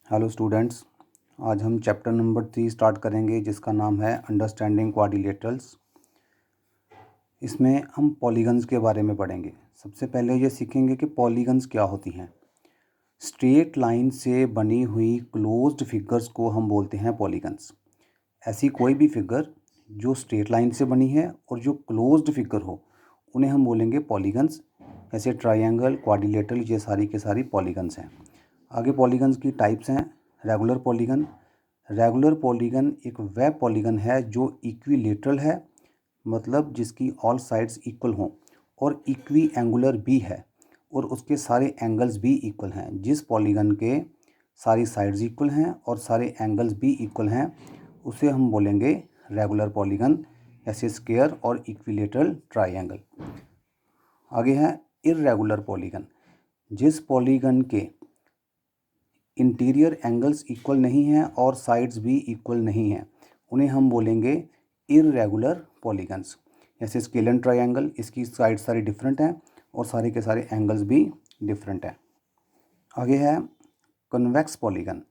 Hello students, आज हम chapter number 3 start करेंगे जिसका नाम है अंडरस्टैंडिंग क्वाड्रिलेटरल्स। इसमें हम पॉलीगन्स के बारे में पढ़ेंगे। सबसे पहले ये सीखेंगे कि पॉलीगन्स क्या होती हैं। स्ट्रेट लाइन से बनी हुई क्लोज्ड फिगर्स को हम बोलते हैं पॉलीगन्स। ऐसी कोई भी फिगर जो स्ट्रेट लाइन से बनी है और जो क्लोज्ड फिगर हो उन्हें हम बोलेंगे पॉलीगन्स। जैसे ट्रायंगल, क्वाड्रिलेटरल, ये सारी के सारी पॉलीगन्स हैं। आगे पॉलीगन्स की टाइप्स हैं। Regular polygon. रेगुलर पॉलीगन एक वह पॉलीगन है जो इक्विलेटरल है, मतलब जिसकी ऑल साइड्स इक्वल हों, और इक्वी एंगुलर भी है और उसके सारे एंगल्स भी इक्वल हैं। जिस पॉलीगन के सारी साइड्स इक्वल हैं और सारे एंगल्स भी इक्वल हैं उसे हम बोलेंगे रेगुलर पॉलीगन, जैसे स्क्वायर और इक्विलेटरल ट्रायंगल। आगे है इर्रेगुलर पॉलीगन। जिस पॉलीगन के इंटीरियर एंगल्स इक्वल नहीं हैं और साइड्स भी इक्वल नहीं हैं उन्हें हम बोलेंगे इर्रेगुलर पॉलीगन्स। जैसे स्केलन ट्रायंगल, इसकी साइड सारी डिफरेंट हैं और सारे के सारे एंगल्स भी डिफरेंट हैं। आगे है कन्वेक्स पॉलीगन।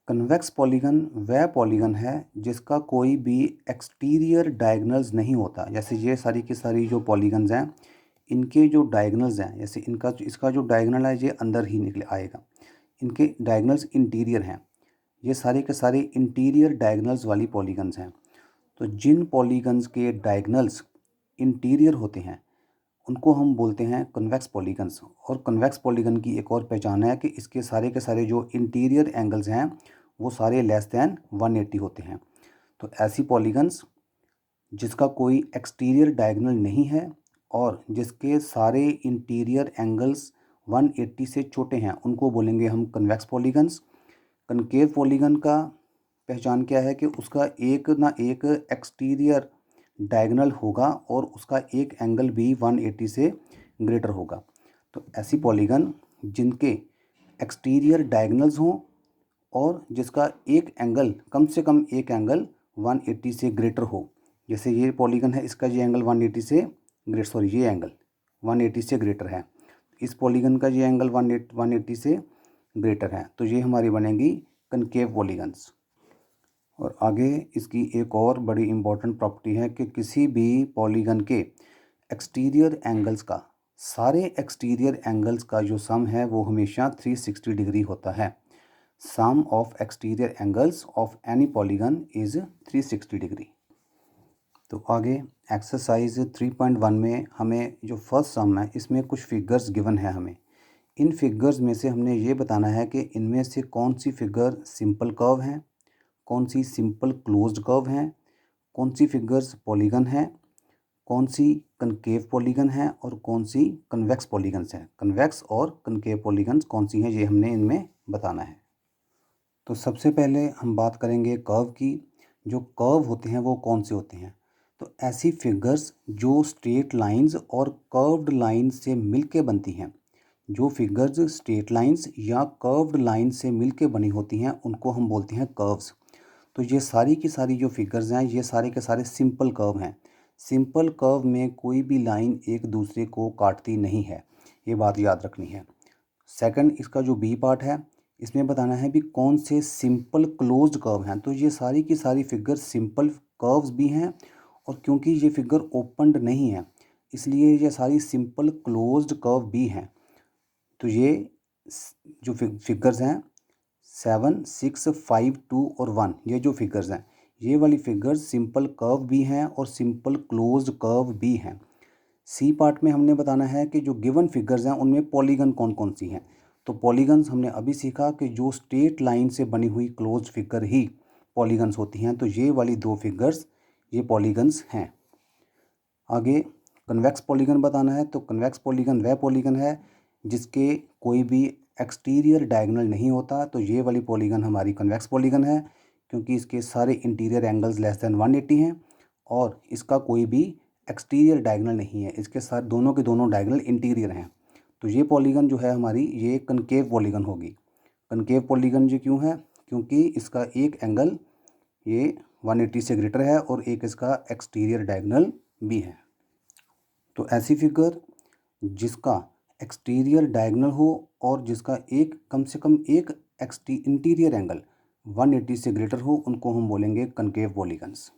कन्वेक्स पॉलीगन वह पॉलीगन है जिसका कोई भी एक्सटीरियर डायगनल्स नहीं होता। जैसे ये सारी की सारी जो पॉलीगन्स हैं इनके जो डायगनल्स हैं, जैसे इसका जो डायगनल है ये अंदर ही निकले आएगा, इनके डायगनल्स इंटीरियर हैं। ये सारे के सारे इंटीरियर डायगनल्स वाली पॉलीगन्स हैं। तो जिन पॉलीगन्स के डायगनल्स इंटीरियर होते हैं उनको हम बोलते हैं कन्वेक्स पॉलीगन्स। और कन्वेक्स पॉलीगन की एक और पहचान है कि इसके सारे के सारे जो इंटीरियर एंगल्स हैं वो सारे लेस दैन 180 होते हैं। तो ऐसी पॉलीगन्स जिसका कोई एक्सटीरियर डायगनल नहीं है और जिसके सारे इंटीरियर एंगल्स 180 से छोटे हैं उनको बोलेंगे हम कन्वेक्स पॉलीगन्स। कनकेव पॉलीगन का पहचान क्या है कि उसका एक ना एक एक्सटीरियर डायगनल होगा और उसका एक एंगल भी 180 से ग्रेटर होगा। तो ऐसी पॉलीगन जिनके एक्सटीरियर डायगनल्स हों और जिसका एक एंगल, कम से कम एक एंगल 180 से ग्रेटर हो। जैसे ये पॉलीगन है, इसका ये एंगल 180 से ये एंगल 180 से ग्रेटर है। इस पॉलीगन का ये एंगल 180 से ग्रेटर है, तो ये हमारी बनेगी कनकेव पॉलीगन्स। और आगे इसकी एक और बड़ी इम्पॉर्टेंट प्रॉपर्टी है कि किसी भी पॉलीगन के एक्सटीरियर एंगल्स का, सारे एक्सटीरियर एंगल्स का जो सम है वो हमेशा 360 डिग्री होता है। Sum of exterior angles of any polygon is 360 degree. तो आगे एक्सरसाइज 3.1 में हमें जो फर्स्ट सम है इसमें कुछ फिगर्स गिवन है हमें। इन फिगर्स में से हमने ये बताना है कि इनमें से कौन सी फिगर सिंपल कर्व हैं, कौन सी सिंपल क्लोज्ड कर्व हैं, कौन सी फिगर्स पॉलीगन हैं, कौन सी कनकेव पॉलीगन है और कौन सी कन्वेक्स पॉलीगन्स हैं। कन्वेक्स और कनकेव पॉलीगन्स कौन सी हैं ये हमने इनमें बताना है। तो सबसे पहले हम बात करेंगे कर्व की। जो कर्व होते हैं वो कौन से होते हैं? तो ऐसी फिगर्स जो स्ट्रेट लाइंस और कर्व्ड लाइन से मिलके बनती हैं, जो फिगर्स स्ट्रेट लाइंस या कर्व्ड लाइन से मिलके बनी होती हैं उनको हम बोलते हैं कर्व्स। तो ये सारी की सारी जो फिगर्स हैं ये सारे के सारे सिंपल कर्व हैं। सिंपल कर्व में कोई भी लाइन एक दूसरे को काटती नहीं है, ये बात याद रखनी है। सेकंड, इसका जो बी पार्ट है इसमें बताना है भी कौन से सिंपल क्लोज्ड कर्व हैं। तो ये सारी की सारी फिगर सिंपल कर्व्स भी हैं और क्योंकि ये फिगर ओपनड नहीं है इसलिए ये सारी सिंपल क्लोज्ड कर्व भी हैं। तो ये जो फिगर्स हैं 7, 6, 5, 2 और 1, ये जो फिगर्स हैं ये वाली फिगर्स सिंपल कर्व भी हैं और सिंपल क्लोज्ड कर्व भी हैं। सी पार्ट में हमने बताना है कि जो गिवन फिगर्स हैं उनमें पॉलीगन कौन कौन सी हैं। तो पॉलीगन्स हमने अभी सीखा कि जो स्ट्रेट लाइन से बनी हुई क्लोज्ड फिगर ही पॉलीगन्स होती हैं। तो ये वाली दो फिगर्स ये पॉलीगन्स हैं। आगे कन्वेक्स पॉलीगन बताना है। तो कन्वेक्स पॉलीगन वह पॉलीगन है जिसके कोई भी एक्सटीरियर डायगोनल नहीं होता। तो ये वाली पॉलीगन हमारी कन्वेक्स पॉलीगन है क्योंकि इसके सारे इंटीरियर एंगल्स लेस दैन 180 हैं और इसका कोई भी एक्सटीरियर डायगोनल नहीं है। इसके साथ दोनों के दोनों डायगोनल इंटीरियर हैं। तो ये पॉलीगन जो है हमारी ये कनकेव पॉलीगन होगी। कनकेव पॉलीगन ये क्यों है? क्योंकि इसका एक एंगल ये 180 से ग्रेटर है और एक इसका एक्सटीरियर डायगोनल भी है। तो ऐसी फिगर जिसका एक्सटीरियर डायगोनल हो और जिसका एक कम से कम एक इंटीरियर एंगल 180 से ग्रेटर हो उनको हम बोलेंगे कनकेव पॉलीगन्स।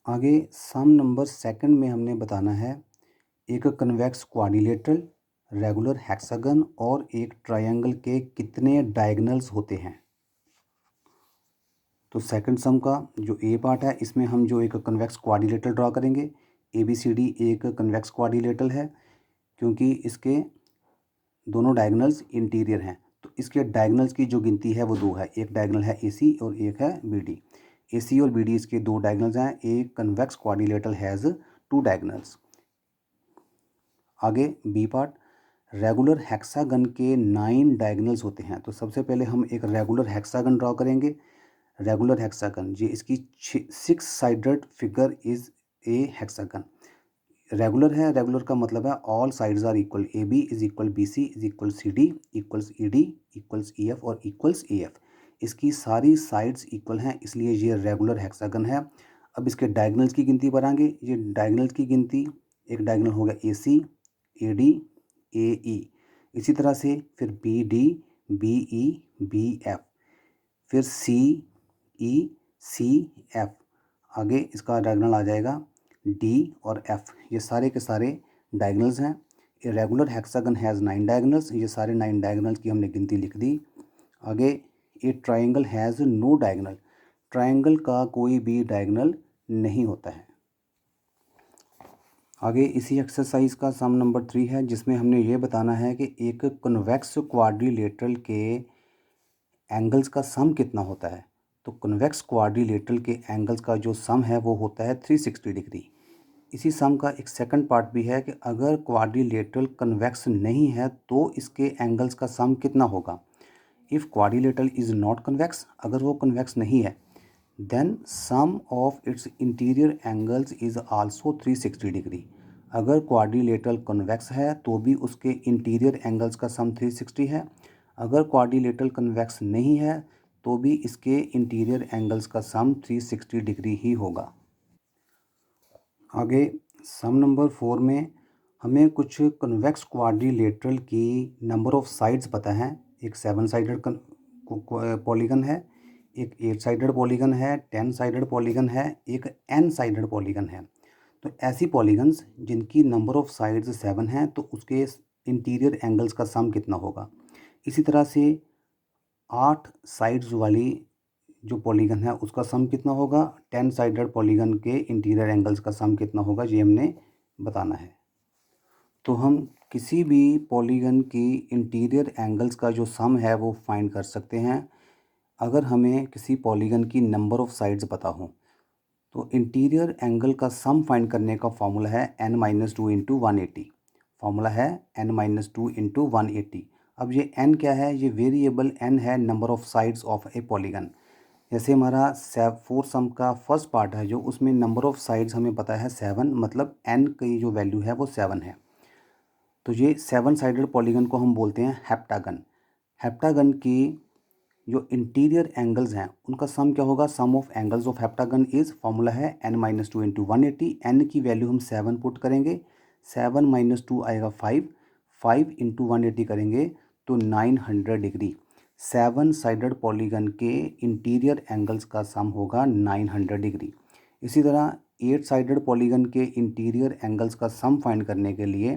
आगे सम नंबर सेकंड में हमने बताना है एक कन्वेक्स क्वाड्रिलेटरल, रेगुलर हेक्सागन और एक ट्रायंगल के कितने डायगोनल्स होते हैं। तो सेकंड सम का जो ए पार्ट है इसमें हम जो एक कन्वेक्स क्वाड्रिलेटरल ड्रा करेंगे। ABCD एक कन्वेक्स क्वाड्रिलेटरल है क्योंकि इसके दोनों डायगोनल्स इंटीरियर हैं, तो इसके डायगोनल्स की जो गिनती है वो 2 है। एक डायगोनल है AC और एक है BD। AC और BD इसके 2 डायगोनल्स हैं। एक कन्वेक्स क्वाड्रिलेटरल हैज़ 2 डायगोनल्स। आगे बी पार्ट, रेगुलर हेक्सागन के 9 डायगोनल्स होते हैं। तो सबसे पहले हम एक रेगुलर हेक्सागन ड्रॉ करेंगे। रेगुलर हेक्सागन जी इसकी 6 sided figure is a hexagon. Regular है, रेगुलर का मतलब है all sides are equal, AB is equal BC is equal CD equals ED equals EF और इक्वल्स AF। इसकी सारी साइड्स इक्वल हैं इसलिए ये रेगुलर हेक्सागन है। अब इसके डायगोनल्स की गिनती बढ़ाएंगे। ये डायगोनल्स की गिनती, एक डायगोनल हो गया AC, AD, AE, इसी तरह से फिर BD, BE, BF, फिर CE, CF, आगे इसका डायगोनल आ जाएगा D और F। ये सारे के सारे डायगोनल्स हैं। A regular hexagon has 9 diagonals. ये सारे 9 डायगोनल्स की हमने गिनती लिख दी। आगे a triangle has no diagonal. Triangle का कोई भी डायगोनल नहीं होता है। आगे इसी एक्सरसाइज का सम नंबर 3 है जिसमें हमने ये बताना है कि एक कन्वेक्स क्वाड्रिलेटरल के एंगल्स का सम कितना होता है। तो कन्वेक्स क्वाड्रिलेटरल के एंगल्स का जो सम है वो होता है 360 डिग्री। इसी सम का एक सेकंड पार्ट भी है कि अगर क्वाड्रिलेटरल कन्वेक्स नहीं है तो इसके एंगल्स का सम कितना होगा। If quadrilateral is not convex, अगर वो कन्वेक्स नहीं है, then sum of its interior angles is also 360 degree. अगर क्वाड्रिलेटरल कन्वेक्स है तो भी उसके इंटीरियर एंगल्स का सम 360 है। अगर क्वाड्रिलेटरल कन्वेक्स नहीं है तो भी इसके इंटीरियर एंगल्स का सम 360 डिग्री ही होगा। आगे सम नंबर 4 में हमें कुछ कन्वेक्स क्वाड्रिलेटरल की नंबर ऑफ साइड्स पता है। एक 7 साइडेड पॉलीगन है, एक 8 साइडेड पॉलीगन है, 10 साइडेड पॉलीगन है, एक N साइडेड पॉलीगन है। तो ऐसी पॉलीगन्स जिनकी नंबर ऑफ साइड्स 7 हैं तो उसके इंटीरियर एंगल्स का सम कितना होगा। इसी तरह से 8 साइड्स वाली जो पॉलीगन है उसका सम कितना होगा। 10 साइडेड पॉलीगन के इंटीरियर एंगल्स का सम कितना होगा ये हमने बताना है। तो हम किसी भी पॉलीगन की इंटीरियर एंगल्स का जो सम है वो फाइंड कर सकते हैं अगर हमें किसी पॉलीगन की नंबर ऑफ साइड्स पता हो। तो इंटीरियर एंगल का सम फाइंड करने का फॉर्मूला है n-2 इंटू 180। फॉर्मूला है n-2 इंटू 180। अब ये n क्या है, ये वेरिएबल n है number of sides of A polygon. जैसे हमारा 4 सम का फर्स्ट पार्ट है जो उसमें नंबर ऑफ साइड्स हमें पता है 7, मतलब n की जो वैल्यू है वो 7 है। तो ये 7 साइडेड पॉलीगन को हम बोलते हैं हेप्टागन। हेप्टागन की जो इंटीरियर एंगल्स हैं उनका सम क्या होगा। Sum of angles of heptagon is, formula है n-2 इंटू 180। n की वैल्यू हम 7 पुट करेंगे, 7 माइनस 2 आएगा 5, 5 इंटू 180 करेंगे तो 900 डिग्री। 7 साइडेड पॉलीगन के इंटीरियर एंगल्स का सम होगा 900 डिग्री। इसी तरह 8 साइडेड पॉलीगन के इंटीरियर एंगल्स का सम फाइंड करने के लिए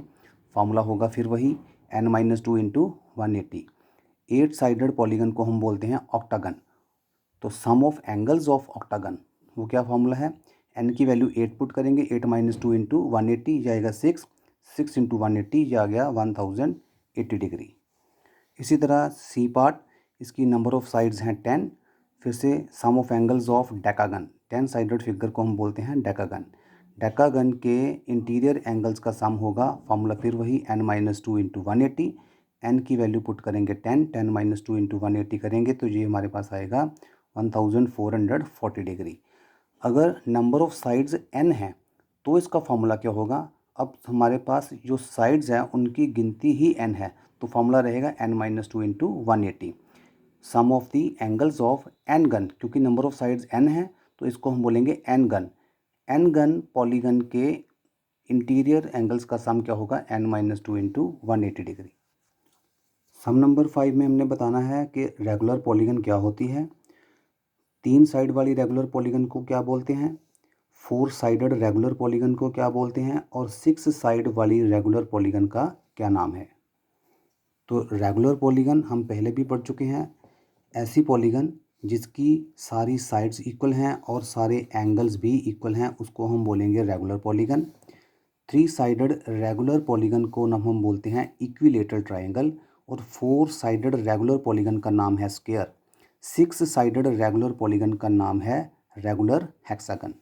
फॉर्मूला होगा फिर वही n-2 इंटू 180। 8 साइडेड पॉलीगन को हम बोलते हैं ऑक्टागन। तो सम ऑफ एंगल्स ऑफ ऑक्टागन वो क्या फॉर्मूला है, n की वैल्यू 8 पुट करेंगे, 8 माइनस 2 इंटू 180 जाएगा 6, 6 इंटू 180 ये आ गया 1080 डिग्री। इसी तरह सी पार्ट, इसकी नंबर ऑफ साइड्स हैं 10। फिर से sum of angles of decagon, 10 sided figure को हम बोलते हैं डेकागन। डेकागन के इंटीरियर एंगल्स का सम होगा, फॉर्मूला फिर वही n-2 इंटू 180। n की वैल्यू पुट करेंगे 10, 10 माइनस 2 इंटू 180 करेंगे तो ये हमारे पास आएगा 1440 डिग्री। अगर नंबर ऑफ साइड्स n है तो इसका फॉर्मूला क्या होगा। अब हमारे पास जो साइड्स हैं उनकी गिनती ही n है तो फॉर्मूला रहेगा n-2 into 180। Sum of the angles of n gon, क्योंकि नंबर ऑफ साइड्स n है तो इसको हम बोलेंगे n gon. n gon polygon के इंटीरियर एंगल्स का सम क्या होगा, n-2 इंटू 180 डिग्री। सम नंबर 5 में हमने बताना है कि रेगुलर पॉलीगन क्या होती है, 3 साइड वाली रेगुलर पॉलीगन को क्या बोलते हैं, 4 साइडेड रेगुलर पॉलीगन को क्या बोलते हैं और 6 साइड वाली रेगुलर पॉलीगन का क्या नाम है। तो रेगुलर पॉलीगन हम पहले भी पढ़ चुके हैं, ऐसी पॉलीगन जिसकी सारी साइड्स इक्वल हैं और सारे एंगल्स भी इक्वल हैं उसको हम बोलेंगे regular polygon. 3 sided regular polygon को नाम हम बोलते हैं इक्विलेटरल ट्रायंगल और 4 साइडेड रेगुलर पॉलीगन का नाम है स्क्वायर। 6 साइडेड रेगुलर पॉलीगन का नाम है रेगुलर हेक्सागन।